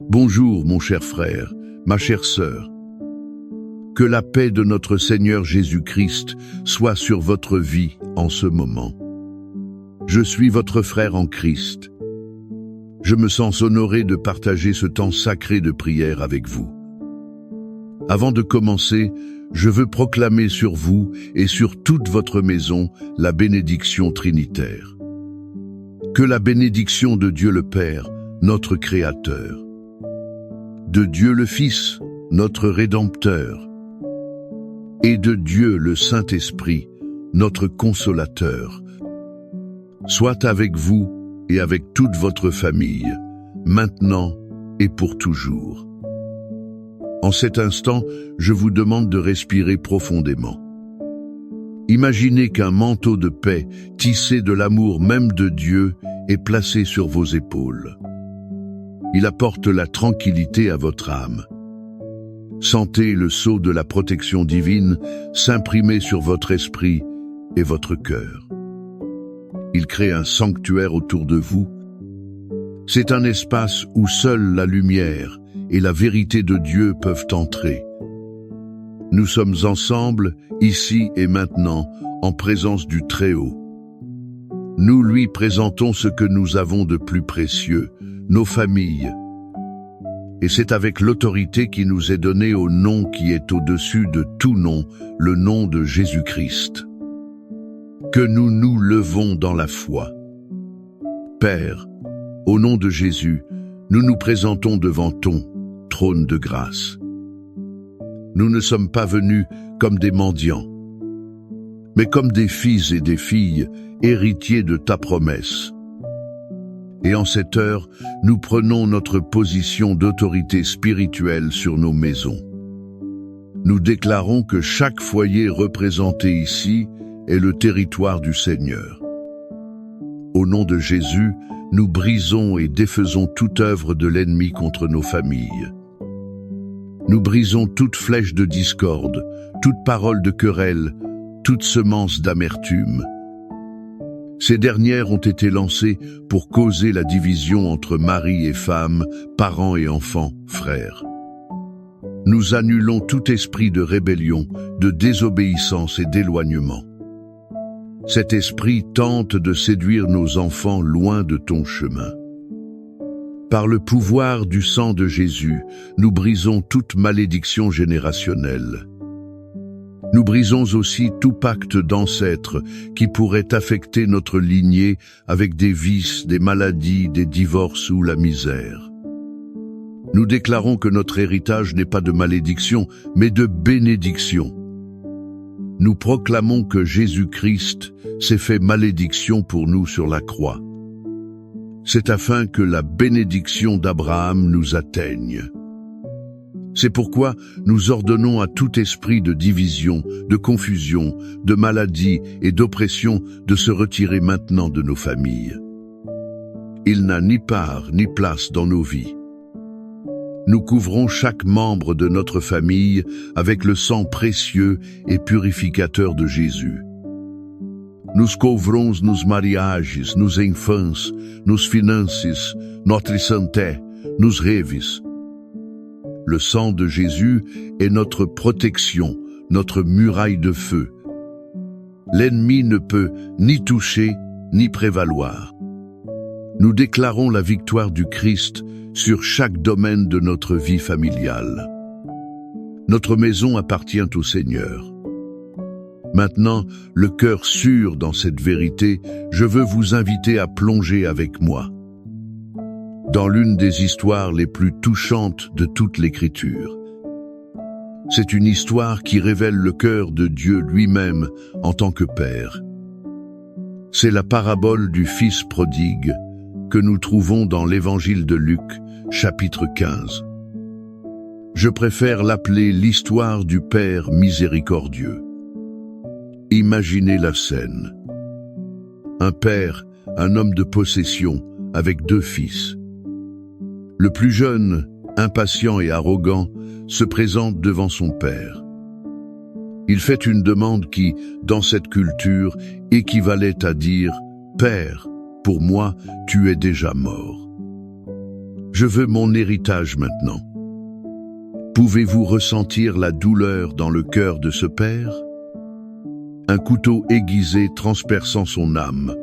Bonjour mon cher frère, ma chère sœur. Que la paix de notre Seigneur Jésus-Christ soit sur votre vie en ce moment. Je suis votre frère en Christ. Je me sens honoré de partager ce temps sacré de prière avec vous. Avant de commencer, je veux proclamer sur vous et sur toute votre maison la bénédiction trinitaire. Que la bénédiction de Dieu le Père, notre Créateur, de Dieu le Fils, notre Rédempteur, et de Dieu le Saint-Esprit, notre Consolateur, soit avec vous et avec toute votre famille, maintenant et pour toujours. En cet instant, je vous demande de respirer profondément. Imaginez qu'un manteau de paix, tissé de l'amour même de Dieu, est placé sur vos épaules. Il apporte la tranquillité à votre âme. Sentez le sceau de la protection divine s'imprimer sur votre esprit et votre cœur. Il crée un sanctuaire autour de vous. C'est un espace où seule la lumière et la vérité de Dieu peuvent entrer. Nous sommes ensemble, ici et maintenant, en présence du Très-Haut. Nous lui présentons ce que nous avons de plus précieux, nos familles. Et c'est avec l'autorité qui nous est donnée au nom qui est au-dessus de tout nom, le nom de Jésus-Christ, que nous nous levons dans la foi. Père, au nom de Jésus, nous nous présentons devant ton trône de grâce. Nous ne sommes pas venus comme des mendiants, mais comme des fils et des filles, héritiers de ta promesse. Et en cette heure, nous prenons notre position d'autorité spirituelle sur nos maisons. Nous déclarons que chaque foyer représenté ici est le territoire du Seigneur. Au nom de Jésus, nous brisons et défaisons toute œuvre de l'ennemi contre nos familles. Nous brisons toute flèche de discorde, toute parole de querelle, toute semence d'amertume. Ces dernières ont été lancées pour causer la division entre mari et femme, parents et enfants, frères. Nous annulons tout esprit de rébellion, de désobéissance et d'éloignement. Cet esprit tente de séduire nos enfants loin de ton chemin. Par le pouvoir du sang de Jésus, nous brisons toute malédiction générationnelle. Nous brisons aussi tout pacte d'ancêtres qui pourrait affecter notre lignée avec des vices, des maladies, des divorces ou la misère. Nous déclarons que notre héritage n'est pas de malédiction, mais de bénédiction. Nous proclamons que Jésus-Christ s'est fait malédiction pour nous sur la croix. C'est afin que la bénédiction d'Abraham nous atteigne. C'est pourquoi nous ordonnons à tout esprit de division, de confusion, de maladie et d'oppression de se retirer maintenant de nos familles. Il n'a ni part ni place dans nos vies. Nous couvrons chaque membre de notre famille avec le sang précieux et purificateur de Jésus. Nous couvrons nos mariages, nos enfants, nos finances, notre santé, nos rêves. Le sang de Jésus est notre protection, notre muraille de feu. L'ennemi ne peut ni toucher, ni prévaloir. Nous déclarons la victoire du Christ sur chaque domaine de notre vie familiale. Notre maison appartient au Seigneur. Maintenant, le cœur sûr dans cette vérité, je veux vous inviter à plonger avec moi dans l'une des histoires les plus touchantes de toute l'Écriture. C'est une histoire qui révèle le cœur de Dieu lui-même en tant que Père. C'est la parabole du Fils prodigue que nous trouvons dans l'Évangile de Luc, chapitre 15. Je préfère l'appeler l'histoire du Père miséricordieux. Imaginez la scène. Un père, un homme de possession, avec 2 fils. Le plus jeune, impatient et arrogant, se présente devant son père. Il fait une demande qui, dans cette culture, équivalait à dire « Père, pour moi, tu es déjà mort. Je veux mon héritage maintenant. Pouvez-vous ressentir la douleur dans le cœur de ce père? Un couteau aiguisé transperçant son âme.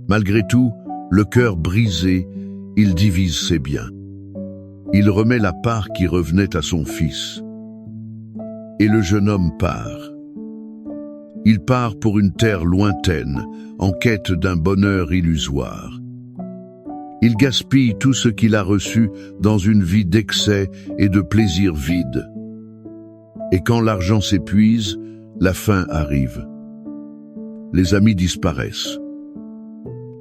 Malgré tout, le cœur brisé, il divise ses biens. Il remet la part qui revenait à son fils. Et le jeune homme part. Il part pour une terre lointaine, en quête d'un bonheur illusoire. Il gaspille tout ce qu'il a reçu dans une vie d'excès et de plaisir vide. Et quand l'argent s'épuise, la faim arrive. Les amis disparaissent.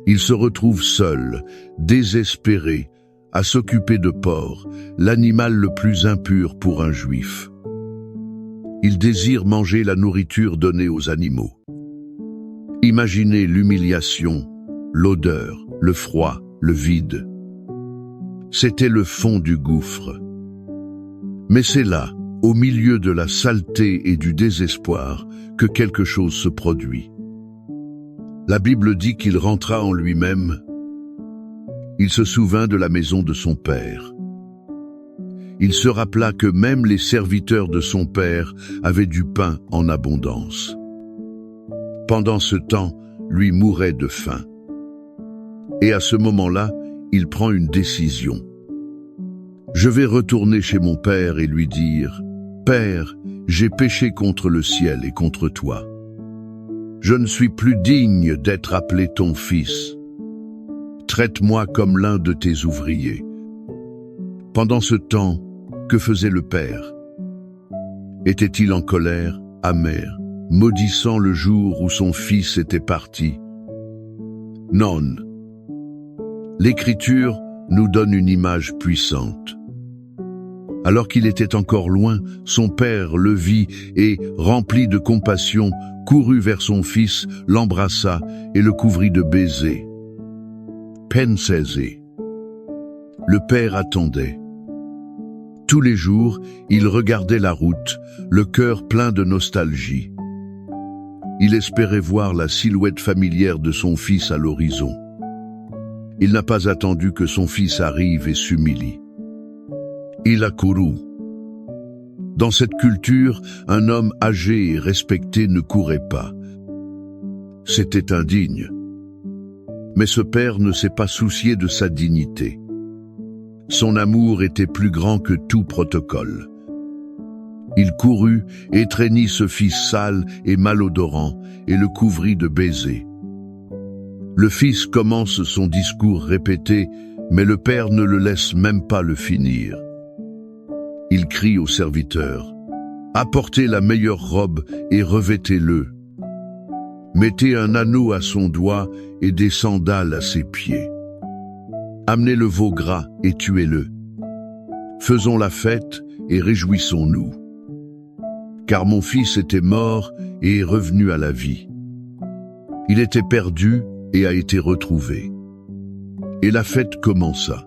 Il se retrouve seul, désespéré, à s'occuper de porc, l'animal le plus impur pour un juif. Il désire manger la nourriture donnée aux animaux. Imaginez l'humiliation, l'odeur, le froid, le vide. C'était le fond du gouffre. Mais c'est là, au milieu de la saleté et du désespoir, que quelque chose se produit. La Bible dit qu'il rentra en lui-même. Il se souvint de la maison de son père. Il se rappela que même les serviteurs de son père avaient du pain en abondance. Pendant ce temps, lui mourait de faim. Et à ce moment-là, il prend une décision. Je vais retourner chez mon père et lui dire, « Père, j'ai péché contre le ciel et contre toi. Je ne suis plus digne d'être appelé ton fils. Traite-moi comme l'un de tes ouvriers. » Pendant ce temps, que faisait le père? Était-il en colère, amer, maudissant le jour où son fils était parti? Non. L'Écriture nous donne une image puissante. Alors qu'il était encore loin, son père le vit et, rempli de compassion, courut vers son fils, l'embrassa et le couvrit de baisers. Pensez-y. Le père attendait. Tous les jours, il regardait la route, le cœur plein de nostalgie. Il espérait voir la silhouette familière de son fils à l'horizon. Il n'a pas attendu que son fils arrive et s'humilie. Il a couru. Dans cette culture, un homme âgé et respecté ne courait pas. C'était indigne. Mais ce père ne s'est pas soucié de sa dignité. Son amour était plus grand que tout protocole. Il courut, étreignit ce fils sale et malodorant, et le couvrit de baisers. Le fils commence son discours répété, mais le père ne le laisse même pas le finir. Il crie au serviteur, « Apportez la meilleure robe et revêtez-le. Mettez un anneau à son doigt et des sandales à ses pieds. Amenez le veau gras et tuez-le. Faisons la fête et réjouissons-nous. Car mon fils était mort et est revenu à la vie. Il était perdu et a été retrouvé. » Et la fête commença.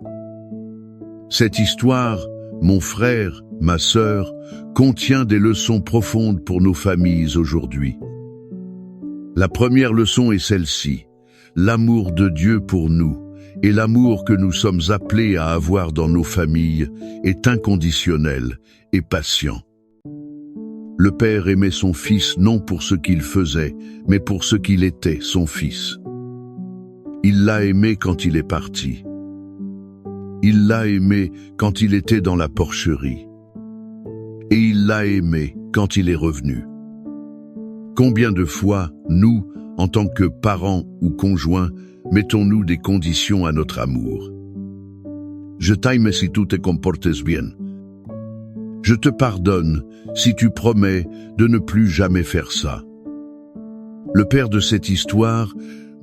Cette histoire, mon frère, ma sœur, contient des leçons profondes pour nos familles aujourd'hui. La première leçon est celle-ci, l'amour de Dieu pour nous et l'amour que nous sommes appelés à avoir dans nos familles est inconditionnel et patient. Le père aimait son fils non pour ce qu'il faisait, mais pour ce qu'il était, son fils. Il l'a aimé quand il est parti. Il l'a aimé quand il était dans la porcherie. Et il l'a aimé quand il est revenu. Combien de fois, nous, en tant que parents ou conjoints, mettons-nous des conditions à notre amour? Je t'aime si tu te comportes bien. Je te pardonne si tu promets de ne plus jamais faire ça. Le père de cette histoire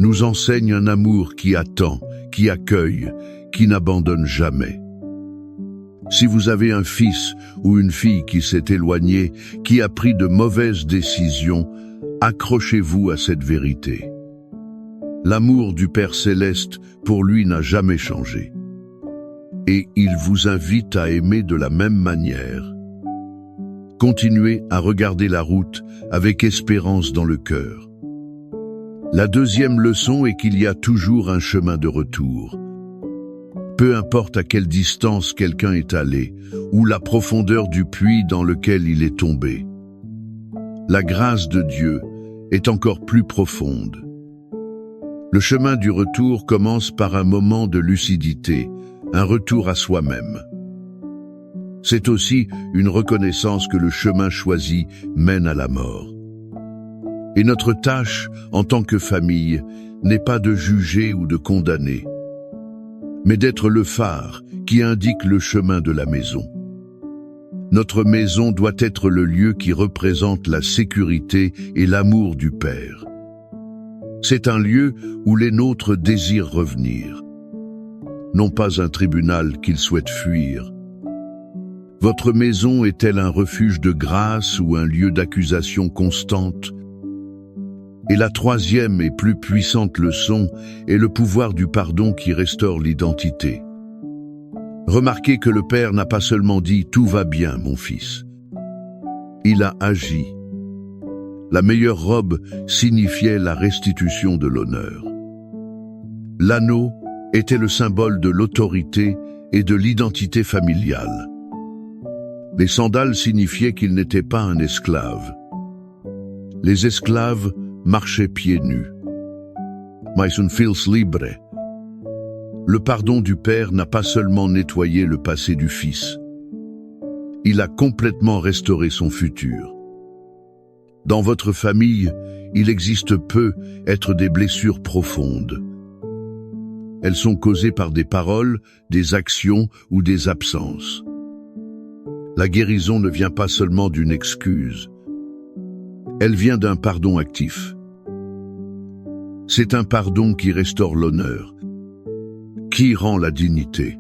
nous enseigne un amour qui attend, qui accueille, qui n'abandonne jamais. Si vous avez un fils ou une fille qui s'est éloigné, qui a pris de mauvaises décisions, accrochez-vous à cette vérité. L'amour du Père Céleste pour lui n'a jamais changé. Et il vous invite à aimer de la même manière. Continuez à regarder la route avec espérance dans le cœur. La deuxième leçon est qu'il y a toujours un chemin de retour. peu importe à quelle distance quelqu'un est allé, ou la profondeur du puits dans lequel il est tombé. La grâce de Dieu est encore plus profonde. Le chemin du retour commence par un moment de lucidité, un retour à soi-même. C'est aussi une reconnaissance que le chemin choisi mène à la mort. Et notre tâche, en tant que famille, n'est pas de juger ou de condamner, mais d'être le phare qui indique le chemin de la maison. Notre maison doit être le lieu qui représente la sécurité et l'amour du Père. C'est un lieu où les nôtres désirent revenir, non pas un tribunal qu'ils souhaitent fuir. Votre maison est-elle un refuge de grâce ou un lieu d'accusation constante? Et la troisième et plus puissante leçon est le pouvoir du pardon qui restaure l'identité. Remarquez que le Père n'a pas seulement dit « Tout va bien, mon fils ». Il a agi. La meilleure robe signifiait la restitution de l'honneur. L'anneau était le symbole de l'autorité et de l'identité familiale. Les sandales signifiaient qu'il n'était pas un esclave. Les esclaves marchaient pieds nus. Mais un fils libre. Le pardon du Père n'a pas seulement nettoyé le passé du Fils. Il a complètement restauré son futur. Dans votre famille, il existe peut être des blessures profondes. Elles sont causées par des paroles, des actions ou des absences. La guérison ne vient pas seulement d'une excuse. Elle vient d'un pardon actif. C'est un pardon qui restaure l'honneur, qui rend la dignité,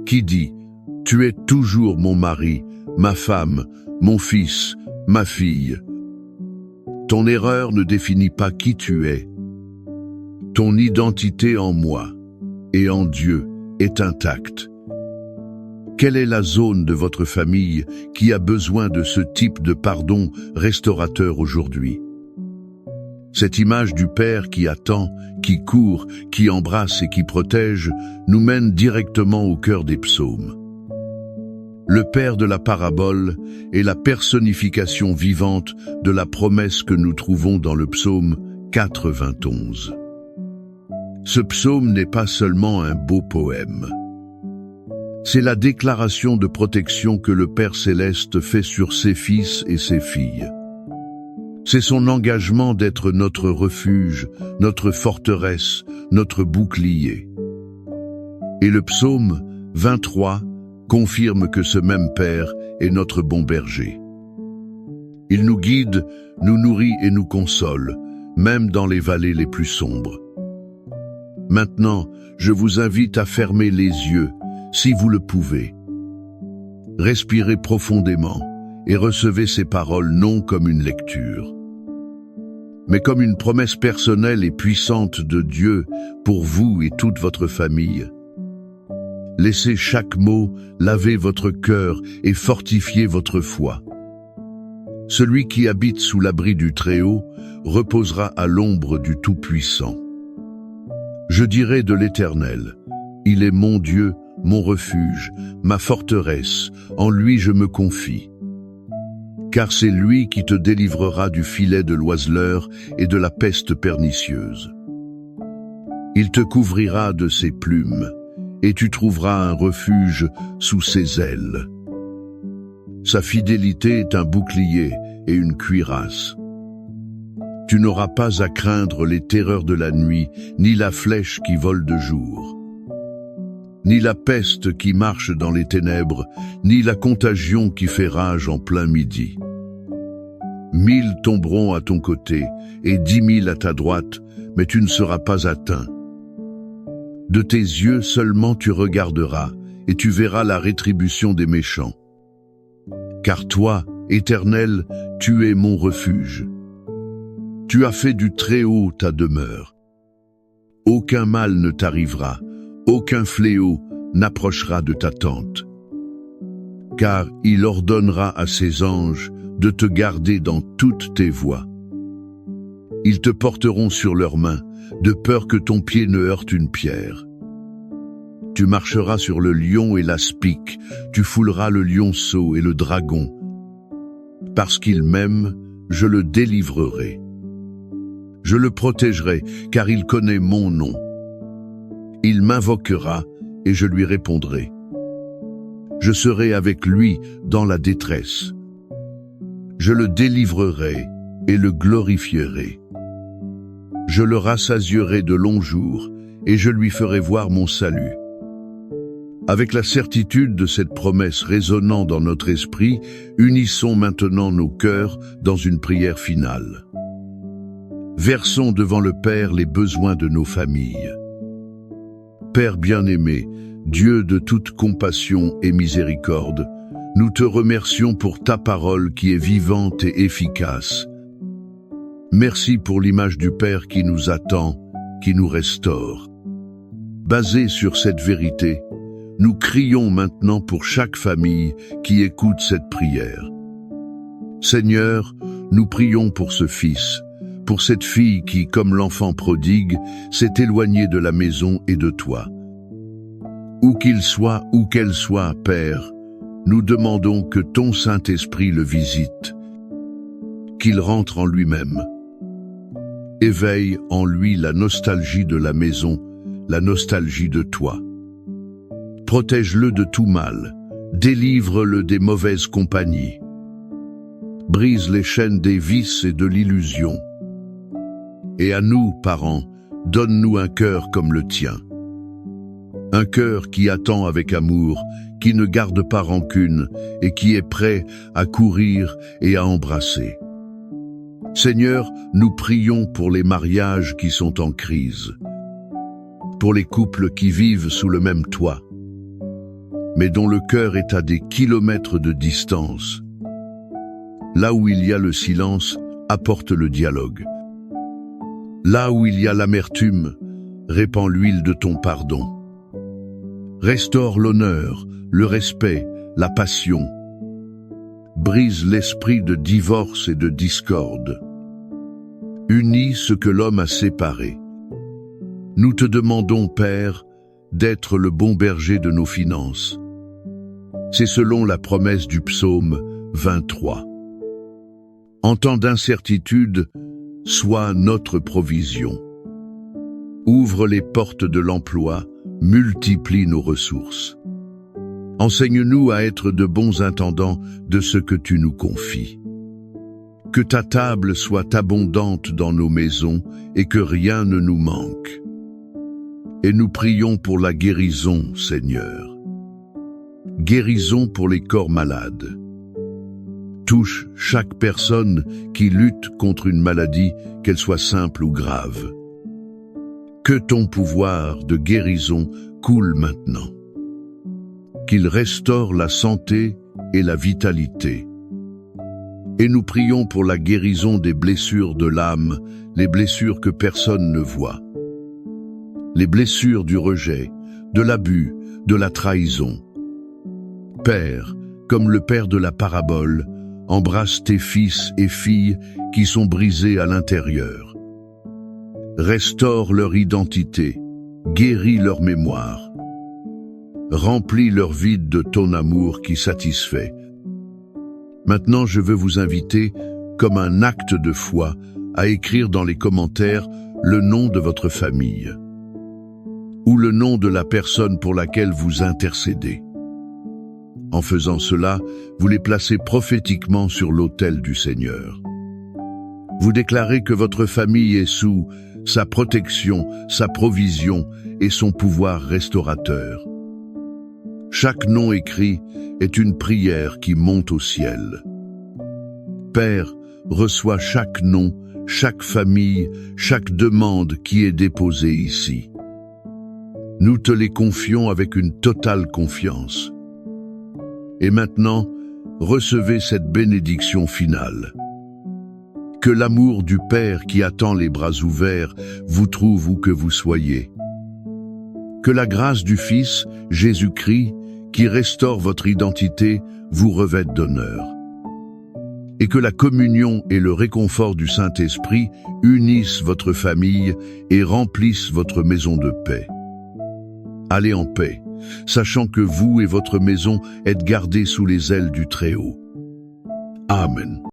qui dit « Tu es toujours mon mari, ma femme, mon fils, ma fille ». Ton erreur ne définit pas qui tu es. Ton identité en moi et en Dieu est intacte. Quelle est la zone de votre famille qui a besoin de ce type de pardon restaurateur aujourd'hui? Cette image du Père qui attend, qui court, qui embrasse et qui protège nous mène directement au cœur des psaumes. Le Père de la parabole est la personnification vivante de la promesse que nous trouvons dans le psaume 91. Ce psaume n'est pas seulement un beau poème. C'est la déclaration de protection que le Père céleste fait sur ses fils et ses filles. C'est son engagement d'être notre refuge, notre forteresse, notre bouclier. Et le psaume 23 confirme que ce même Père est notre bon berger. Il nous guide, nous nourrit et nous console, même dans les vallées les plus sombres. Maintenant, je vous invite à fermer les yeux, si vous le pouvez. Respirez profondément et recevez ces paroles non comme une lecture, mais comme une promesse personnelle et puissante de Dieu pour vous et toute votre famille. Laissez chaque mot laver votre cœur et fortifier votre foi. Celui qui habite sous l'abri du Très-Haut reposera à l'ombre du Tout-Puissant. Je dirai de l'Éternel, il est mon Dieu, mon refuge, ma forteresse, en lui je me confie. Car c'est lui qui te délivrera du filet de l'oiseleur et de la peste pernicieuse. Il te couvrira de ses plumes, et tu trouveras un refuge sous ses ailes. Sa fidélité est un bouclier et une cuirasse. Tu n'auras pas à craindre les terreurs de la nuit, ni la flèche qui vole de jour, ni la peste qui marche dans les ténèbres, ni la contagion qui fait rage en plein midi. 1000 tomberont à ton côté et 10 000 à ta droite, mais tu ne seras pas atteint. De tes yeux seulement tu regarderas, et tu verras la rétribution des méchants. Car toi, Éternel, tu es mon refuge. Tu as fait du Très-Haut ta demeure. Aucun mal ne t'arrivera, aucun fléau n'approchera de ta tente. Car il ordonnera à ses anges de te garder dans toutes tes voies. Ils te porteront sur leurs mains, de peur que ton pied ne heurte une pierre. Tu marcheras sur le lion et l'aspic, tu fouleras le lionceau et le dragon. Parce qu'il m'aime, je le délivrerai. Je le protégerai, car il connaît mon nom. Il m'invoquera, et je lui répondrai. Je serai avec lui dans la détresse. Je le délivrerai et le glorifierai. Je le rassasierai de longs jours, et je lui ferai voir mon salut. Avec la certitude de cette promesse résonnant dans notre esprit, unissons maintenant nos cœurs dans une prière finale. Versons devant le Père les besoins de nos familles. Père bien-aimé, Dieu de toute compassion et miséricorde, nous te remercions pour ta parole qui est vivante et efficace. Merci pour l'image du Père qui nous attend, qui nous restaure. Basé sur cette vérité, nous crions maintenant pour chaque famille qui écoute cette prière. Seigneur, nous prions pour ce fils, pour cette fille qui, comme l'enfant prodigue, s'est éloignée de la maison et de toi. Où qu'il soit, où qu'elle soit, Père, nous demandons que ton Saint-Esprit le visite, qu'il rentre en lui-même. Éveille en lui la nostalgie de la maison, la nostalgie de toi. Protège-le de tout mal, délivre-le des mauvaises compagnies. Brise les chaînes des vices et de l'illusion. Et à nous, parents, donne-nous un cœur comme le tien. Un cœur qui attend avec amour, qui ne garde pas rancune et qui est prêt à courir et à embrasser. Seigneur, nous prions pour les mariages qui sont en crise, pour les couples qui vivent sous le même toit, mais dont le cœur est à des kilomètres de distance. Là où il y a le silence, apporte le dialogue. Là où il y a l'amertume, répands l'huile de ton pardon. Restaure l'honneur, le respect, la passion. Brise l'esprit de divorce et de discorde. Unis ce que l'homme a séparé. Nous te demandons, Père, d'être le bon berger de nos finances. C'est selon la promesse du psaume 23. En temps d'incertitude, sois notre provision. Ouvre les portes de l'emploi, multiplie nos ressources. Enseigne-nous à être de bons intendants de ce que tu nous confies. Que ta table soit abondante dans nos maisons et que rien ne nous manque. Et nous prions pour la guérison, Seigneur. Guérison pour les corps malades. Touche chaque personne qui lutte contre une maladie, qu'elle soit simple ou grave. Que ton pouvoir de guérison coule maintenant. Qu'il restaure la santé et la vitalité. Et nous prions pour la guérison des blessures de l'âme, les blessures que personne ne voit. Les blessures du rejet, de l'abus, de la trahison. Père, comme le Père de la parabole, embrasse tes fils et filles qui sont brisés à l'intérieur. Restaure leur identité, guéris leur mémoire. Remplis leur vide de ton amour qui satisfait. Maintenant, je veux vous inviter, comme un acte de foi, à écrire dans les commentaires le nom de votre famille ou le nom de la personne pour laquelle vous intercédez. En faisant cela, vous les placez prophétiquement sur l'autel du Seigneur. Vous déclarez que votre famille est sous sa protection, sa provision et son pouvoir restaurateur. Chaque nom écrit est une prière qui monte au ciel. Père, reçois chaque nom, chaque famille, chaque demande qui est déposée ici. Nous te les confions avec une totale confiance. Et maintenant, recevez cette bénédiction finale. Que l'amour du Père qui attend les bras ouverts vous trouve où que vous soyez. Que la grâce du Fils, Jésus-Christ, qui restaure votre identité, vous revête d'honneur. Et que la communion et le réconfort du Saint-Esprit unissent votre famille et remplissent votre maison de paix. Allez en paix, sachant que vous et votre maison êtes gardés sous les ailes du Très-Haut. Amen.